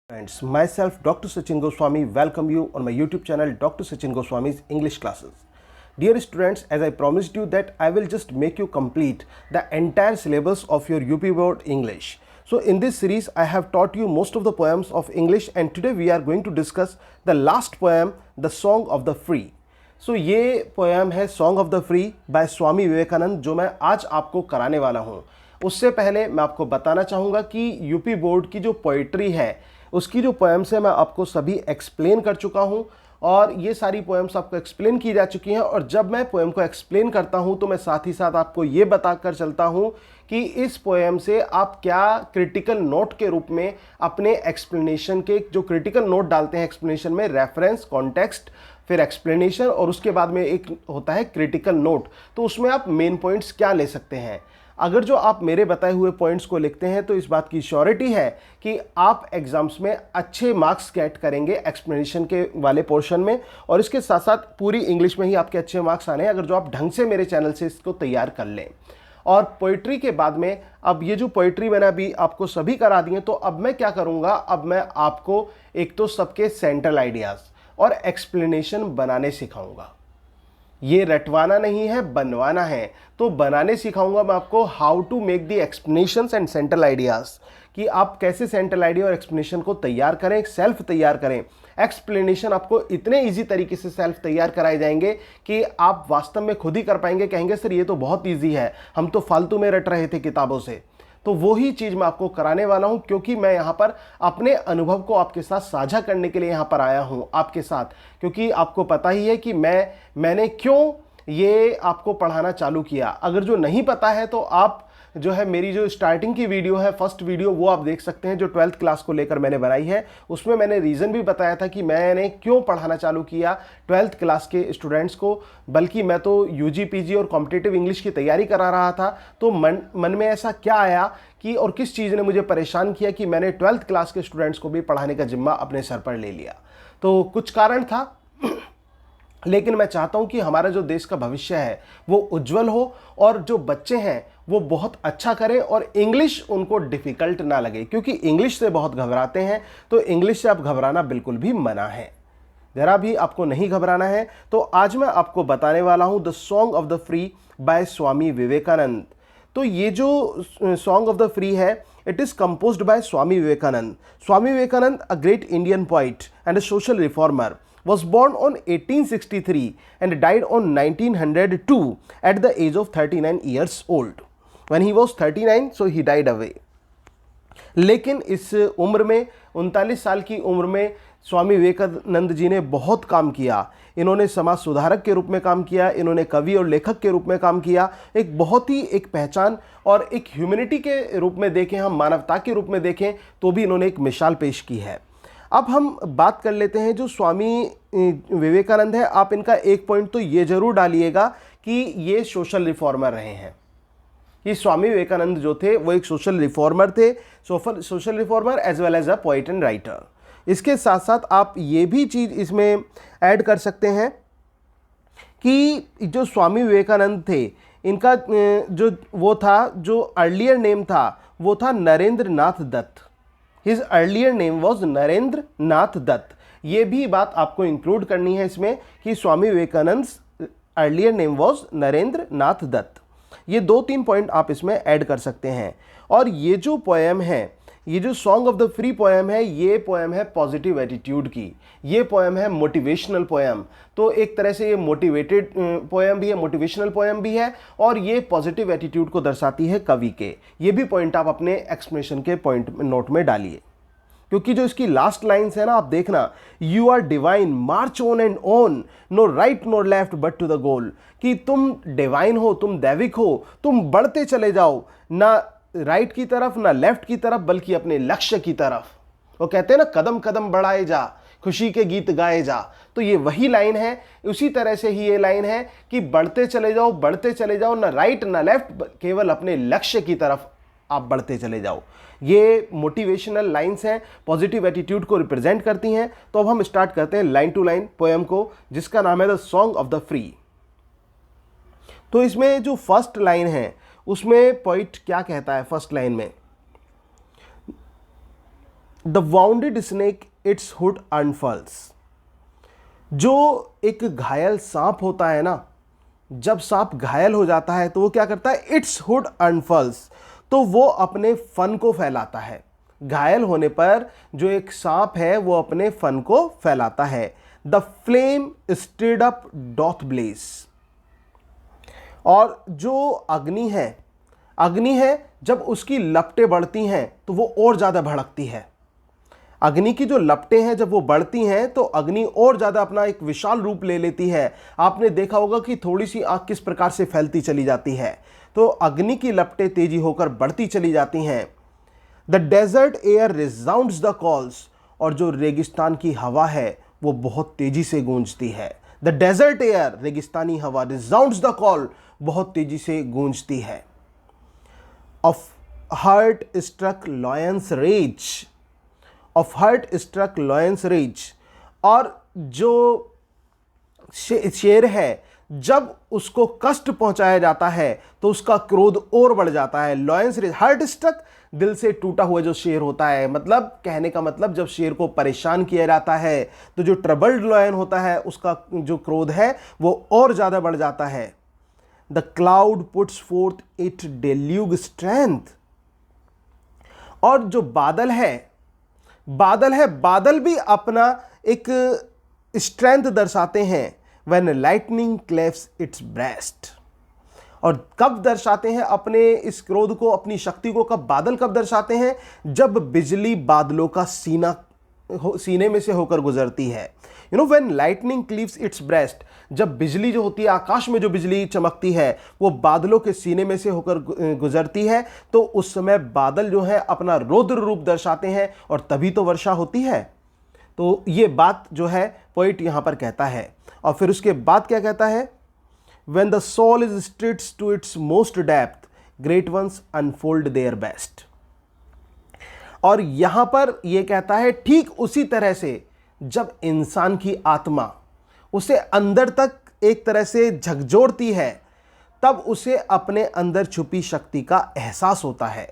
Friends, myself Dr. Sachin Goswami welcome you on my YouTube channel Dr. Sachin Goswami's English classes. Dear students, as I promised you that I will just make you complete the entire syllabus of your UP Board English. So in this series I have taught you most of the poems of English and today we are going to discuss the last poem, The Song of the Free. So ये poem है song of the free by Swami Vivekananda जो मैं आज आपको कराने वाला हूँ। उससे पहले मैं आपको बताना चाहूँगा कि यूपी बोर्ड की जो पोइट्री है उसकी जो पोएम्स है मैं आपको सभी एक्सप्लेन कर चुका हूँ और ये सारी पोएम्स आपको एक्सप्लेन की जा चुकी हैं और जब मैं पोएम को एक्सप्लेन करता हूँ तो मैं साथ ही साथ आपको ये बताकर चलता हूँ कि इस पोएम से आप क्या क्रिटिकल नोट के रूप में अपने एक्सप्लेनेशन के जो क्रिटिकल नोट डालते हैं एक्सप्लेनेशन में रेफरेंस, कॉन्टेक्स्ट, फिर एक्सप्लेनेशन और उसके बाद में एक होता है क्रिटिकल नोट, तो उसमें आप मेन पॉइंट्स क्या ले सकते हैं। अगर जो आप मेरे बताए हुए पॉइंट्स को लिखते हैं तो इस बात की श्योरिटी है कि आप एग्जाम्स में अच्छे मार्क्स गेट करेंगे एक्सप्लेनेशन के वाले पोर्शन में और इसके साथ साथ पूरी इंग्लिश में ही आपके अच्छे मार्क्स आने हैं अगर जो आप ढंग से मेरे चैनल से इसको तैयार कर लें। और पोइट्री के बाद में अब ये जो पोइट्री मैंने अभी आपको सभी करा दी है तो अब मैं क्या करूँगा, अब मैं आपको एक तो सबके सेंट्रल आइडियाज़ और एक्सप्लेनेशन बनाने सिखाऊंगा। ये रटवाना नहीं है, बनवाना है। तो बनाने सिखाऊंगा मैं आपको how to make the explanations and central ideas, कि आप कैसे सेंट्रल आइडिया और एक्सप्लेनेशन को तैयार करें, सेल्फ तैयार करें। एक्सप्लेनेशन आपको इतने इजी तरीके से सेल्फ तैयार कराए जाएंगे कि आप वास्तव में खुद ही कर पाएंगे, कहेंगे सर ये तो बहुत ईजी है, हम तो फालतू में रट रहे थे किताबों से। तो वही चीज़ मैं आपको कराने वाला हूं क्योंकि मैं यहाँ पर अपने अनुभव को आपके साथ साझा करने के लिए यहाँ पर आया हूँ आपके साथ, क्योंकि आपको पता ही है कि मैंने क्यों ये आपको पढ़ाना चालू किया। अगर जो नहीं पता है तो आप जो है मेरी जो स्टार्टिंग की वीडियो है, फर्स्ट वीडियो, वो आप देख सकते हैं जो 12th क्लास को लेकर मैंने बनाई है। उसमें मैंने रीज़न भी बताया था कि मैंने क्यों पढ़ाना चालू किया 12th क्लास के स्टूडेंट्स को, बल्कि मैं तो यूजी पीजी और कॉम्पिटिटिव इंग्लिश की तैयारी करा रहा था। तो मन में ऐसा क्या आया कि और किस चीज़ ने मुझे परेशान किया कि मैंने 12th क्लास के स्टूडेंट्स को भी पढ़ाने का जिम्मा अपने सर पर ले लिया। तो कुछ कारण था लेकिन मैं चाहता हूं कि हमारा जो देश का भविष्य है वो उज्जवल हो और जो बच्चे हैं वो बहुत अच्छा करें और इंग्लिश उनको डिफ़िकल्ट ना लगे, क्योंकि इंग्लिश से बहुत घबराते हैं। तो इंग्लिश से आप घबराना बिल्कुल भी मना है, ज़रा भी आपको नहीं घबराना है। तो आज मैं आपको बताने वाला हूं the song of the free by Swami Vivekananda. तो ये जो सॉन्ग ऑफ द फ्री है it is composed by Swami Vivekananda. Swami Vivekananda, a great Indian poet and a social reformer, was born on 1863 and died on 1902 at the age of 39 years old. When he was 39, so he died away. लेकिन इस उम्र में 39 साल की उम्र में स्वामी विवेकानंद जी ने बहुत काम किया। इन्होंने समाज सुधारक के रूप में काम किया, इन्होंने कवि और लेखक के रूप में काम किया। एक बहुत ही एक पहचान और एक ह्यूमैनिटी के रूप में देखें, हम मानवता के रूप में देखें तो भी इन्होंने एक मिसाल पेश की है। अब हम बात कर लेते हैं जो स्वामी विवेकानंद है। आप इनका एक पॉइंट तो ये जरूर डालिएगा कि ये सोशल रिफॉर्मर रहे हैं। ये स्वामी विवेकानंद जो थे वो एक सोशल रिफॉर्मर थे, social reformer as well as a poet and writer. इसके साथ साथ आप ये भी चीज़ इसमें ऐड कर सकते हैं कि जो स्वामी विवेकानंद थे इनका जो वो था, जो अर्लियर नेम था वो था Narendra Nath Dutt. His earlier name was Narendra Nath Datta. ये भी बात आपको इंक्लूड करनी है इसमें कि Swami Vivekananda earlier name was Narendra Nath Datta. ये 2-3 पॉइंट आप इसमें ऐड कर सकते हैं। और ये जो पोएम है, ये जो song of the free poem है, ये पोएम है पॉजिटिव एटीट्यूड की, ये पोएम है मोटिवेशनल पोएम। तो एक तरह से ये मोटिवेटेड पोएम भी है, मोटिवेशनल पोएम भी है और ये पॉजिटिव एटीट्यूड को दर्शाती है कवि के। ये भी पॉइंट आप अपने एक्सप्लेनेशन के पॉइंट नोट में डालिए, क्योंकि जो इसकी लास्ट लाइन्स है ना, आप देखना, you are divine, march on and on, no right no left but to the goal, कि तुम डिवाइन हो, तुम दैविक हो, तुम बढ़ते चले जाओ, ना राइट की तरफ ना लेफ्ट की तरफ बल्कि अपने लक्ष्य की तरफ। वो कहते हैं ना, कदम कदम बढ़ाए जा, खुशी के गीत गाए जा। तो ये वही लाइन है, उसी तरह से ही ये लाइन है कि बढ़ते चले जाओ, बढ़ते चले जाओ, ना राइट ना लेफ्ट, केवल अपने लक्ष्य की तरफ आप बढ़ते चले जाओ। ये मोटिवेशनल लाइंस हैं, पॉजिटिव एटीट्यूड को रिप्रेजेंट करती हैं। तो अब हम स्टार्ट करते हैं लाइन टू लाइन पोएम को, जिसका नाम है the song of the free. तो इसमें जो फर्स्ट लाइन है उसमें पोइट क्या कहता है फर्स्ट लाइन में, the wounded snake its hood unfurls. जो एक घायल सांप होता है ना, जब सांप घायल हो जाता है तो वो क्या करता है, इट्स हुड अनफर्ल्स, तो वो अपने फन को फैलाता है। घायल होने पर जो एक सांप है वो अपने फन को फैलाता है। The flame stirred up doth blaze. और जो अग्नि है जब उसकी लपटें बढ़ती हैं तो वो और ज़्यादा भड़कती है। अग्नि की जो लपटें हैं जब वो बढ़ती हैं तो अग्नि और ज़्यादा अपना एक विशाल रूप ले लेती है। आपने देखा होगा कि थोड़ी सी आग किस प्रकार से फैलती चली जाती है, तो अग्नि की लपटें तेजी होकर बढ़ती चली जाती हैं। The desert air resounds the calls. और जो रेगिस्तान की हवा है वो बहुत तेजी से गूंजती है। द डेजर्ट एयर, रेगिस्तानी हवा, रिजाउंड्स द कॉल, बहुत तेजी से गूंजती है। Of heart struck lions rage. Of heart struck lions rage. और जो शेर है जब उसको कष्ट पहुंचाया जाता है तो उसका क्रोध और बढ़ जाता है। लॉयंस रेज, हार्ट स्ट्रक, दिल से टूटा हुआ जो शेर होता है, मतलब कहने का मतलब जब शेर को परेशान किया जाता है तो जो ट्रबल्ड लॉयन होता है उसका जो क्रोध है वो और ज्यादा बढ़ जाता है। The cloud puts forth it deluge strength. और जो बादल है बादल भी अपना एक स्ट्रेंथ दर्शाते हैं। When lightning cleaves its breast. और कब दर्शाते हैं अपने इस क्रोध को, अपनी शक्ति को, कब बादल कब दर्शाते हैं, जब बिजली बादलों का सीने में से होकर गुजरती है। You know when lightning cleaves it's breast, जब बिजली जो होती है, आकाश में जो बिजली चमकती है वो बादलों के सीने में से होकर गुजरती है, तो उस समय बादल जो है अपना रौद्र रूप दर्शाते हैं और तभी तो वर्षा होती है। तो ये बात जो है पोइट यहां पर कहता है। और फिर उसके बाद क्या कहता है, When the soul is stretched to its most depth, great ones unfold their best। और यहां पर यह कहता है ठीक उसी तरह से जब इंसान की आत्मा उसे अंदर तक एक तरह से झकझोरती है तब उसे अपने अंदर छुपी शक्ति का एहसास होता है।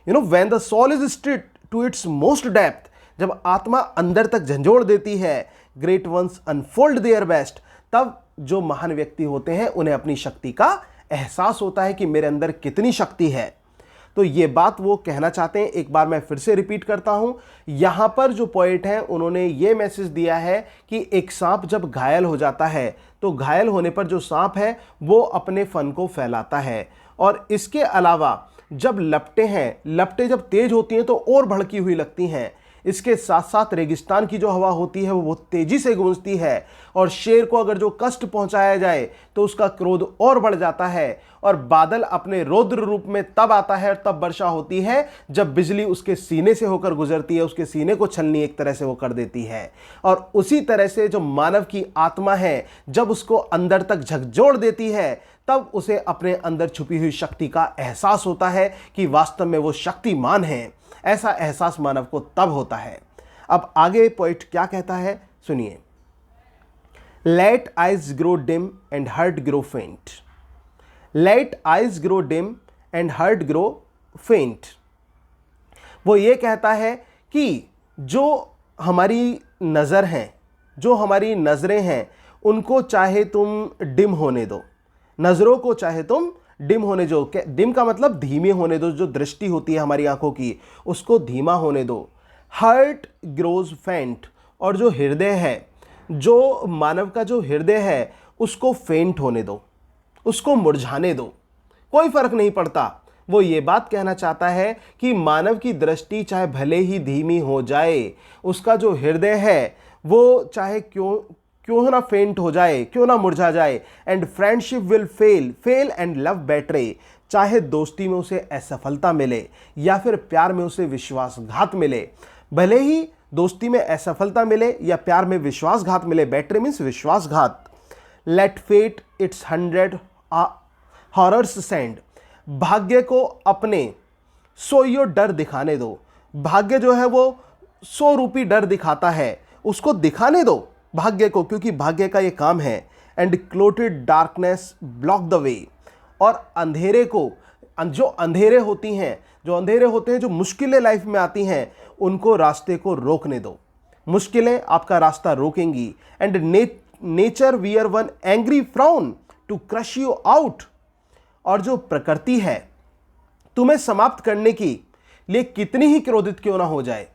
You know when the soul is stretched to its most depth, जब आत्मा अंदर तक झंझोड़ देती है, great ones unfold their best, तब जो महान व्यक्ति होते हैं उन्हें अपनी शक्ति का एहसास होता है कि मेरे अंदर कितनी शक्ति है। तो ये बात वो कहना चाहते हैं। एक बार मैं फिर से रिपीट करता हूं, यहां पर जो पोएट हैं उन्होंने ये मैसेज दिया है कि एक सांप जब घायल हो जाता है तो घायल होने पर जो सांप है वो अपने फन को फैलाता है। और इसके अलावा जब लपटें जब तेज होती हैं तो और भड़की हुई लगती हैं। इसके साथ साथ रेगिस्तान की जो हवा होती है वो बहुत तेजी से गूंजती है। और शेर को अगर जो कष्ट पहुंचाया जाए तो उसका क्रोध और बढ़ जाता है। और बादल अपने रौद्र रूप में तब आता है और तब वर्षा होती है जब बिजली उसके सीने से होकर गुजरती है, उसके सीने को छलनी एक तरह से वो कर देती है। और उसी तरह से जो मानव की आत्मा है जब उसको अंदर तक झकझोर देती है तब उसे अपने अंदर छुपी हुई शक्ति का एहसास होता है कि वास्तव में वो शक्तिमान है। ऐसा एहसास मानव को तब होता है। अब आगे पोइट क्या कहता है सुनिए। Let eyes grow dim and heart grow faint. Let eyes grow dim and heart grow faint. वो ये कहता है कि जो हमारी नज़र हैं, जो हमारी नज़रें हैं, उनको चाहे तुम डिम होने दो, नज़रों को चाहे तुम डिम होने दो। डिम का मतलब धीमे होने दो। जो दृष्टि होती है हमारी आंखों की उसको धीमा होने दो। हार्ट ग्रोज फेंट। और जो हृदय है, जो मानव का जो हृदय है उसको फेंट होने दो, उसको मुरझाने दो, कोई फर्क नहीं पड़ता। वो ये बात कहना चाहता है कि मानव की दृष्टि चाहे भले ही धीमी हो जाए, उसका जो हृदय है वो चाहे क्यों ना फेंट हो जाए, क्यों ना मुरझा जाए। And friendship will fail and love betray. चाहे दोस्ती में उसे असफलता मिले या फिर प्यार में उसे विश्वासघात मिले, भले ही दोस्ती में असफलता मिले या प्यार में विश्वासघात मिले, बेट्रे मीन्स विश्वासघात। Let fate its 100 horrors send. भाग्य को अपने 100 डर दिखाने दो। भाग्य जो है वो 100 रूपी डर दिखाता है, उसको दिखाने दो भाग्य को, क्योंकि भाग्य का ये काम है। And clotted darkness block the way. और अंधेरे को जो अंधेरे होती हैं, जो अंधेरे होते हैं, जो मुश्किलें लाइफ में आती हैं, उनको रास्ते को रोकने दो। मुश्किलें आपका रास्ता रोकेंगी। And nature wear one angry frown to crush you out. और जो प्रकृति है तुम्हें समाप्त करने के लिए कितनी ही क्रोधित क्यों ना हो जाए,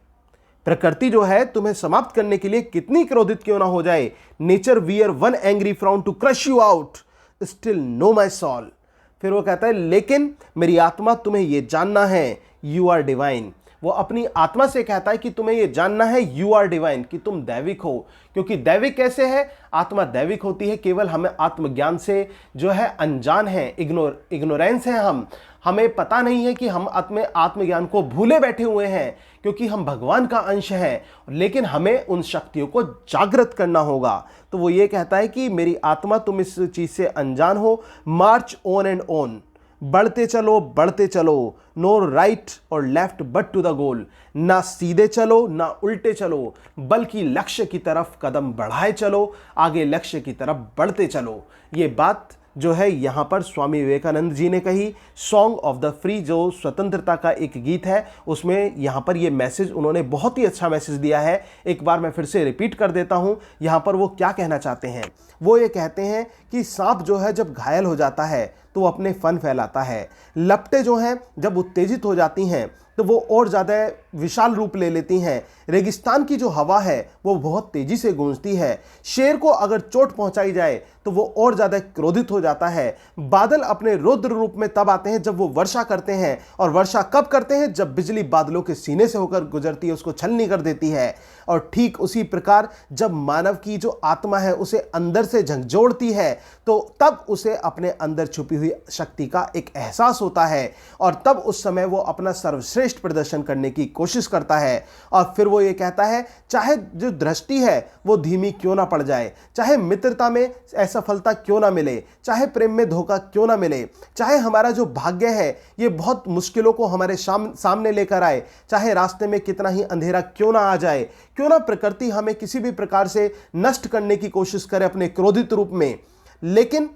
प्रकृति जो है तुम्हें समाप्त करने के लिए कितनी क्रोधित क्यों ना हो जाए, nature wear one angry frown to crush you out, still know my soul. फिर वो कहता है लेकिन मेरी आत्मा तुम्हें यह जानना है, यू आर डिवाइन। वो अपनी आत्मा से कहता है कि तुम्हें यह जानना है, यू आर डिवाइन, कि तुम दैविक हो। क्योंकि दैविक कैसे है, आत्मा दैविक होती है, केवल हमें आत्मज्ञान से जो है अनजान है, इग्नोरेंस है, हमें पता नहीं है कि हम अपने आत्मज्ञान को भूले बैठे हुए हैं, क्योंकि हम भगवान का अंश हैं, लेकिन हमें उन शक्तियों को जागृत करना होगा। तो वो ये कहता है कि मेरी आत्मा तुम इस चीज से अनजान हो, मार्च ऑन एंड ऑन, बढ़ते चलो, नो राइट और left but to the goal, ना सीधे चलो ना उल्टे चलो, बल्कि लक्ष्य की तरफ कदम बढ़ाए चलो, आगे लक्ष्य की तरफ बढ़ते चलो। ये बात जो है यहाँ पर स्वामी विवेकानंद जी ने कही। सॉन्ग ऑफ द फ्री जो स्वतंत्रता का एक गीत है, उसमें यहाँ पर ये मैसेज उन्होंने बहुत ही अच्छा मैसेज दिया है। एक बार मैं फिर से रिपीट कर देता हूँ, यहाँ पर वो क्या कहना चाहते हैं। वो ये कहते हैं कि सांप जो है जब घायल हो जाता है तो वो अपने फन फैलाता है, लपटें जो हैं जब उत्तेजित हो जाती हैं तो वो और ज़्यादा विशाल रूप ले लेती हैं, रेगिस्तान की जो हवा है वो बहुत तेज़ी से गूंजती है, शेर को अगर चोट पहुंचाई जाए तो वो और ज़्यादा क्रोधित हो जाता है, बादल अपने रौद्र रूप में तब आते हैं जब वो वर्षा करते हैं, और वर्षा कब करते हैं, जब बिजली बादलों के सीने से होकर गुजरती है, उसको छलनी कर देती है। और ठीक उसी प्रकार जब मानव की जो आत्मा है उसे अंदर से झंझोड़ती है तो तब उसे अपने अंदर छुपी हुई शक्ति का एक एहसास होता है, और तब उस समय वो अपना सर्वश्रेष्ठ प्रदर्शन करने की कोशिश करता है। और फिर वो ये कहता है चाहे जो दृष्टि है वो धीमी क्यों ना पड़ जाए, चाहे मित्रता में असफलता क्यों ना मिले, चाहे प्रेम में धोखा क्यों ना मिले, चाहे हमारा जो भाग्य है ये बहुत मुश्किलों को हमारे सामने लेकर आए, चाहे रास्ते में कितना ही अंधेरा क्यों ना आ जाए, क्यों ना प्रकृति हमें किसी भी प्रकार से नष्ट करने की कोशिश करे अपने क्रोधित रूप में, लेकिन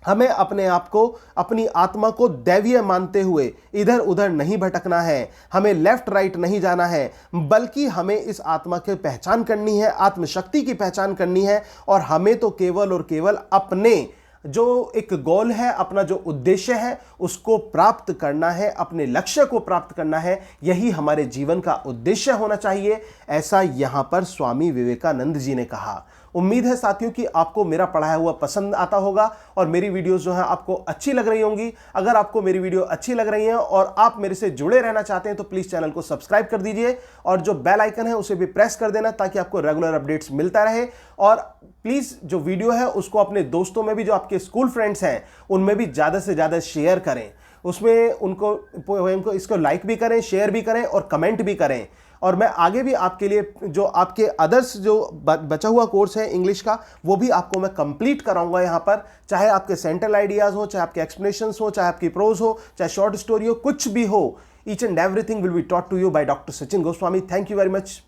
हमें अपने आप को, अपनी आत्मा को दैवीय मानते हुए इधर उधर नहीं भटकना है, हमें लेफ्ट राइट नहीं जाना है, बल्कि हमें इस आत्मा की पहचान करनी है, आत्मशक्ति की पहचान करनी है। और हमें तो केवल और केवल अपने जो एक गोल है, अपना जो उद्देश्य है उसको प्राप्त करना है, अपने लक्ष्य को प्राप्त करना है, यही हमारे जीवन का उद्देश्य होना चाहिए। ऐसा यहाँ पर स्वामी विवेकानंद जी ने कहा। उम्मीद है साथियों कि आपको मेरा पढ़ाया हुआ पसंद आता होगा और मेरी वीडियोस जो है आपको अच्छी लग रही होंगी। अगर आपको मेरी वीडियो अच्छी लग रही है और आप मेरे से जुड़े रहना चाहते हैं तो प्लीज़ चैनल को सब्सक्राइब कर दीजिए और जो बेल आइकन है उसे भी प्रेस कर देना ताकि आपको रेगुलर अपडेट्स मिलता रहे। और प्लीज़ जो वीडियो है उसको अपने दोस्तों में भी, जो आपके स्कूल फ्रेंड्स हैं उनमें भी ज़्यादा से ज़्यादा शेयर करें, उसमें उनको इसको लाइक भी करें, शेयर भी करें और कमेंट भी करें। और मैं आगे भी आपके लिए जो आपके अदर्स जो बचा हुआ कोर्स है इंग्लिश का वो भी आपको मैं कंप्लीट कराऊंगा यहाँ पर, चाहे आपके सेंट्रल आइडियाज़ हो, चाहे आपके एक्सप्लेनेशंस हो, चाहे आपकी प्रोज हो, चाहे शॉर्ट स्टोरी हो, कुछ भी हो, each and everything will be taught to you by doctor Sachin Goswami. Thank you very much.